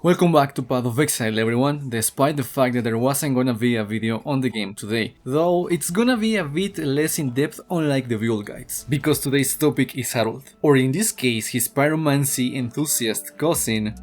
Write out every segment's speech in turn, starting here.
Welcome back to Path of Exile everyone, despite the fact that there wasn't gonna be a video on the game today. Though it's gonna be a bit less in depth unlike the build guides, because today's topic is Herald. Or in this case, his pyromancy enthusiast cousin,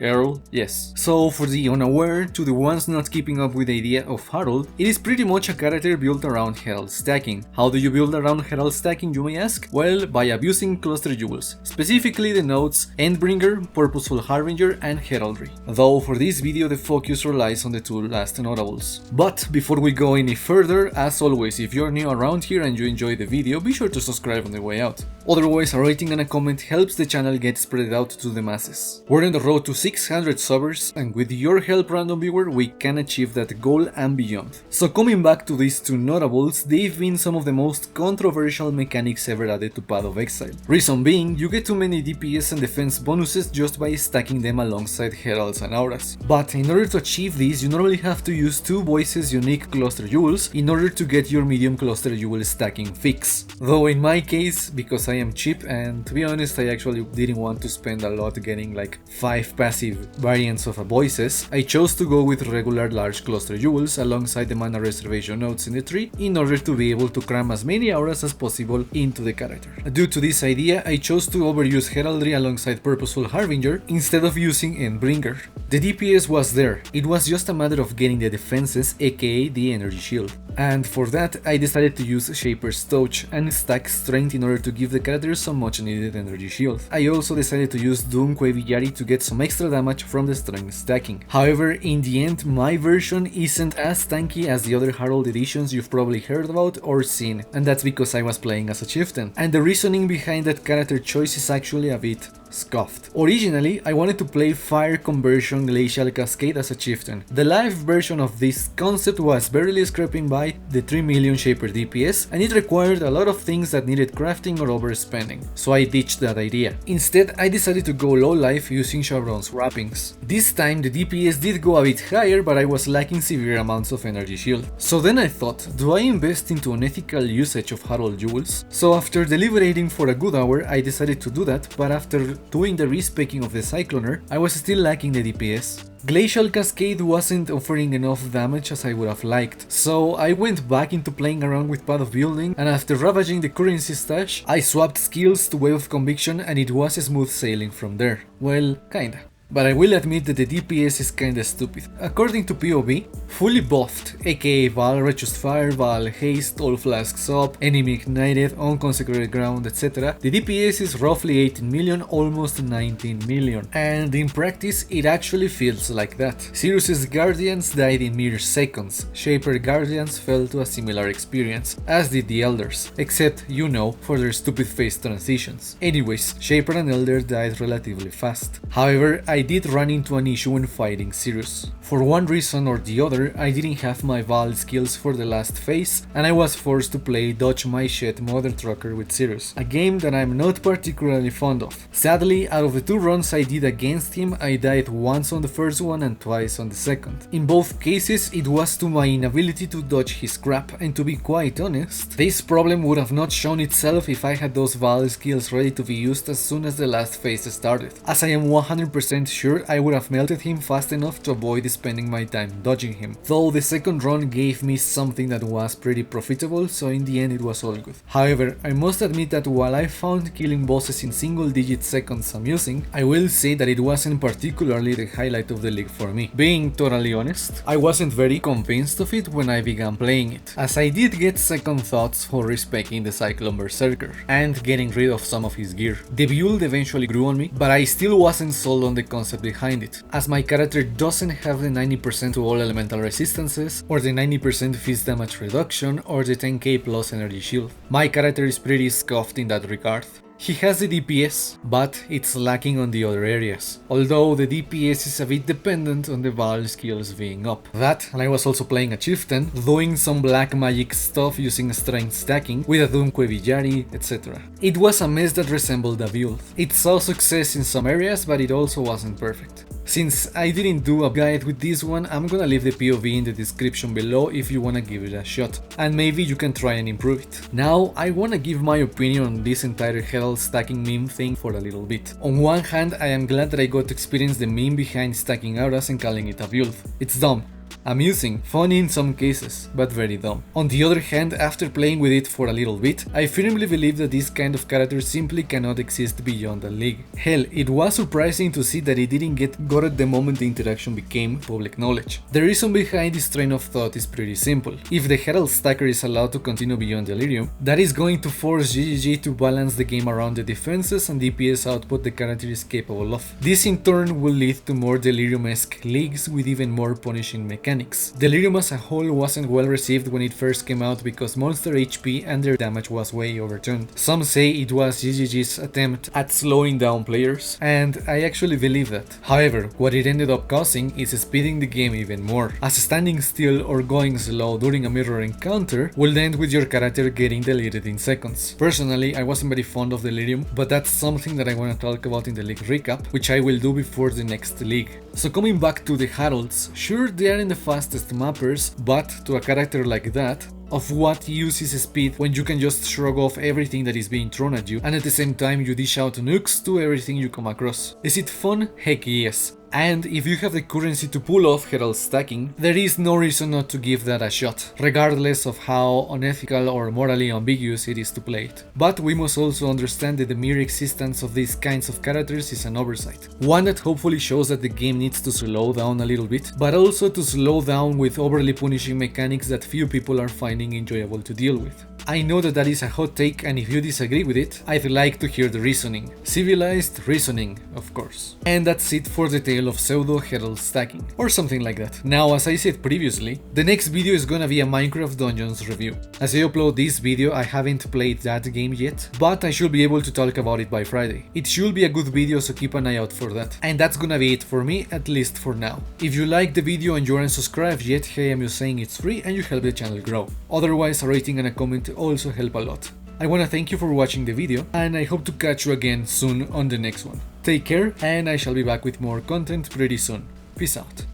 Herald? Yes. So for the unaware, to the ones not keeping up with the idea of Herald, it is pretty much a character built around Herald stacking. How do you build around Herald stacking, you may ask? Well, by abusing cluster jewels, specifically the nodes Endbringer, Purposeful Harbinger and Heraldry. Though for this video the focus relies on the two last notables. But before we go any further, as always, if you're new around here and you enjoy the video, be sure to subscribe on the way out. Otherwise, a rating and a comment helps the channel get spread out to the masses. We're on the road to 600 subbers, and with your help, random viewer, we can achieve that goal and beyond. So coming back to these two notables, they've been some of the most controversial mechanics ever added to Path of Exile. Reason being, you get too many DPS and defense bonuses just by stacking them alongside heralds and auras. But in order to achieve this, you normally have to use two voices unique cluster jewels in order to get your medium cluster jewel stacking fix. Though in my case, because I am cheap and to be honest I actually didn't want to spend a lot getting like 5 passive variants of voices, I chose to go with regular large cluster jewels alongside the mana reservation nodes in the tree in order to be able to cram as many auras as possible into the character. Due to this idea, I chose to overuse Heraldry alongside Purposeful Harbinger instead of using Endbringer. The DPS was there, it was just a matter of getting the defenses, aka the energy shield. And for that, I decided to use Shaper's Touch and stack Strength in order to give the character some much needed energy shield. I also decided to use Doom Quevillari to get some extra damage from the Strength stacking. However, in the end, my version isn't as tanky as the other Herald editions you've probably heard about or seen, and that's because I was playing as a chieftain. And the reasoning behind that character choice is actually a bit scuffed. Originally, I wanted to play Fire Conversion Glacial Cascade as a chieftain. The live version of this concept was barely scraping by the 3 million Shaper DPS, and it required a lot of things that needed crafting or overspending, so I ditched that idea. Instead, I decided to go low life using Chevron's wrappings. This time the DPS did go a bit higher, but I was lacking severe amounts of energy shield. So then I thought, do I invest into unethical usage of Herald jewels? So after deliberating for a good hour, I decided to do that, but after doing the respecking of the Cycloner, I was still lacking the DPS. Glacial Cascade wasn't offering enough damage as I would have liked, so I went back into playing around with Path of Building, and after ravaging the currency stash, I swapped skills to Wave of Conviction and it was smooth sailing from there. Well, kinda. But I will admit that the DPS is kinda stupid. According to POV, fully buffed, aka Val, Righteous Fire, Val, Haste, All Flasks Up, Enemy Ignited, Unconsecrated Ground, etc. The DPS is roughly 18 million, almost 19 million. And in practice, it actually feels like that. Sirius's Guardians died in mere seconds. Shaper Guardians fell to a similar experience, as did the Elders, except, you know, for their stupid face transitions. Anyways, Shaper and Elder died relatively fast. However, I did run into an issue when fighting Sirius. For one reason or the other, I didn't have my Val skills for the last phase, and I was forced to play Dodge My Shit Mother Trucker with Sirius, a game that I'm not particularly fond of. Sadly, out of the 2 runs I did against him, I died once on the first one and twice on the second. In both cases, it was to my inability to dodge his crap, and to be quite honest, this problem would have not shown itself if I had those Val skills ready to be used as soon as the last phase started, as I am 100% sure I would have melted him fast enough to avoid spending my time dodging him, though the second run gave me something that was pretty profitable, so in the end it was all good. However, I must admit that while I found killing bosses in single digit seconds amusing, I will say that it wasn't particularly the highlight of the league for me. Being totally honest, I wasn't very convinced of it when I began playing it, as I did get second thoughts for respecking the Cyclone Berserker and getting rid of some of his gear. The build eventually grew on me, but I still wasn't sold on the concept behind it, as my character doesn't have the 90% to all elemental resistances, or the 90% fist damage reduction, or the 10k plus energy shield. My character is pretty scuffed in that regard. He has the DPS, but it's lacking on the other areas, although the DPS is a bit dependent on the Val skills being up. That, and I was also playing a chieftain, doing some black magic stuff using strength stacking with a Doom Quevillari, etc. It was a mess that resembled a build. It saw success in some areas, but it also wasn't perfect. Since I didn't do a guide with this one, I'm gonna leave the POV in the description below if you wanna give it a shot, and maybe you can try and improve it. Now, I wanna give my opinion on this entire Herald stacking meme thing for a little bit. On one hand, I am glad that I got to experience the meme behind stacking auras and calling it a build. It's dumb. Amusing, funny in some cases, but very dumb. On the other hand, after playing with it for a little bit, I firmly believe that this kind of character simply cannot exist beyond the league. Hell, it was surprising to see that it didn't get gutted the moment the interaction became public knowledge. The reason behind this train of thought is pretty simple. If the Herald stacker is allowed to continue beyond Delirium, that is going to force GGG to balance the game around the defenses and DPS output the character is capable of. This in turn will lead to more Delirium-esque leagues with even more punishing mechanics. Delirium as a whole wasn't well received when it first came out because monster HP and their damage was way overturned. Some say it was GGG's attempt at slowing down players, and I actually believe that. However, what it ended up causing is speeding the game even more, as standing still or going slow during a mirror encounter will end with your character getting deleted in seconds. Personally, I wasn't very fond of Delirium, but that's something that I want to talk about in the league recap, which I will do before the next league. So coming back to the Heralds, sure they are in the fastest mappers, but to a character like that, of what use is speed when you can just shrug off everything that is being thrown at you and at the same time you dish out nukes to everything you come across? Is it fun? Heck yes. And if you have the currency to pull off Herald stacking, there is no reason not to give that a shot, regardless of how unethical or morally ambiguous it is to play it. But we must also understand that the mere existence of these kinds of characters is an oversight. One that hopefully shows that the game needs to slow down a little bit, but also to slow down with overly punishing mechanics that few people are finding enjoyable to deal with. I know that that is a hot take, and if you disagree with it, I'd like to hear the reasoning. Civilized reasoning, of course. And that's it for the tale of pseudo Herald stacking, or something like that. Now, as I said previously, the next video is gonna be a Minecraft Dungeons review. As I upload this video, I haven't played that game yet, but I should be able to talk about it by Friday. It should be a good video, so keep an eye out for that. And that's gonna be it for me, at least for now. If you liked the video and you aren't subscribed yet, hey, I'm just saying it's free and you help the channel grow. Otherwise, a rating and a comment also help a lot. I wanna thank you for watching the video, and I hope to catch you again soon on the next one. Take care, and I shall be back with more content pretty soon. Peace out.